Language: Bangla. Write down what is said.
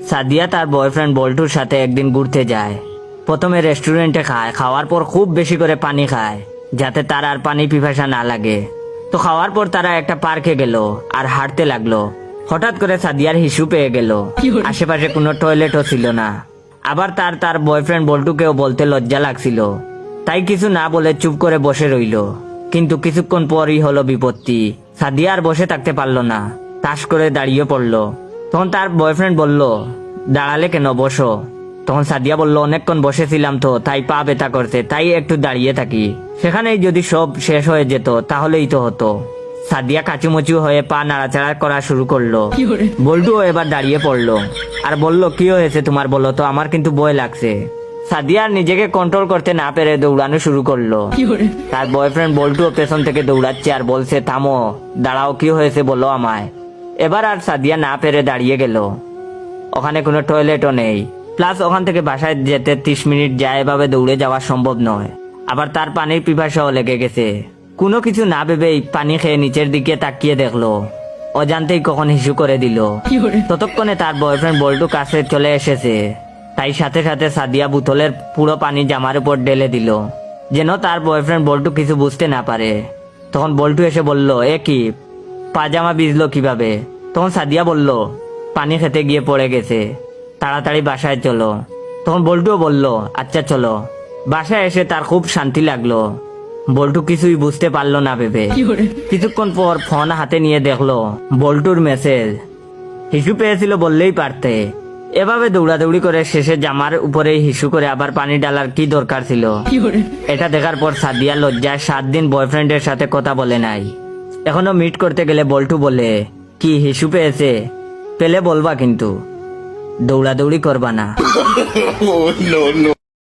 সাদিয়া তার বয়ফ্রেন্ড বল্টুর সাথে একদিন ঘুরতে যায়। প্রথমে রেস্টুরেন্টে খায়, খাওয়ার পর খুব বেশি করে পানি খায় যাতে তার আর পানি পিপাসা না লাগে। তো খাওয়ার পর তারা একটা পার্কে গেল আর হাঁটতে লাগলো। হঠাৎ করে সাদিয়ার হিসু পেয়ে গেল। আশেপাশে কোনো টয়লেটও ছিল না। আবার তার বয়ফ্রেন্ড বল্টুকেও বলতে লজ্জা লাগছিল, তাই কিছু না বলে চুপ করে বসে রইল। কিন্তু কিছুক্ষণ পরই হলো বিপত্তি। সাদিয়া আর বসে থাকতে পারলো না, তাস করে দাঁড়িয়ে পড়লো। তখন তার বয়ফ্রেন্ড বলল, দাঁড়ালে কেন, বসো। তখন সাদিয়া বলল, অনেকক্ষণ বসেছিলাম তো তাই পা ব্যথা করছে, তাই একটু দাঁড়িয়ে থাকি। সেখানেই যদি সব শেষ হয়ে যেত তাহলেই তো হতো। সাদিয়া কাচুমচু হয়ে পা নাড়াচাড়া করা শুরু করলো। বল্টুও এবার দাঁড়িয়ে পড়লো আর বলল, কি হয়েছে তোমার, বলো তো, আমার কিন্তু ভয় লাগছে। সাদিয়া নিজেকে কন্ট্রোল করতে না পেরে দৌড়ানো শুরু করলো। তার বয়ফ্রেন্ড বল্টুও পেছন থেকে দৌড়াচ্ছে আর বলছে, থামো, দাঁড়াও, কি হয়েছে বলো আমায়। এবার আর সাদিয়া না পেরে দাঁড়িয়ে গেল। ওখানে কোনো টয়লেটও নেই, প্লাস ওখান থেকে বাসায় যেতে 30 মিনিট যায়, এভাবে দৌড়ে যাওয়া সম্ভব নয়। আবার তার পানির পিপাসাও লেগে গেছে। কোনো কিছু না ভেবেই পানি খেয়ে নিচের দিকে তাকিয়ে দেখলো, অজান্তেই কখন হিসু করে দিল। ততক্ষণে তার বয়ফ্রেন্ড বল্টু কাছে চলে এসেছে, তাই সাথে সাথে সাদিয়া বোতলের পুরো পানি জামার উপর ঢেলে দিল, যেন তার বয়ফ্রেন্ড বল্টু কিছু বুঝতে না পারে। তখন বল্টু এসে বলল, এ কি, পাজামা ভিজলো কিভাবে? তখন সাদিয়া বলল, পানি খেতে গিয়ে পড়ে গেছে, তাড়াতাড়ি বাসায় চলো। তখন বল্টুও বলল, আচ্ছা চলো। বাসায় এসে তার খুব শান্তি লাগলো। বল্টু কিছুই বুঝতে পারলো না ভেবে। কিছুক্ষণ পর ফোন হাতে নিয়ে দেখলো বল্টুর মেসেজ। হিসু পেয়েছিল বললেই পারতে। এভাবে দৌড়াদৌড়ি করে শেষে জামার উপরে হিসু করে আবার পানি ডালার কি দরকার ছিল? এটা দেখার পর সাদিয়া লজ্জায় 7 দিন বয়ফ্রেন্ডের সাথে কথা বলে নাই। এখনো মিট করতে গেলে বল্টু বলে, কি হিসু পেয়েছে? পেলে বলবা কিন্তু, দৌড়াদৌড়ি করবা না।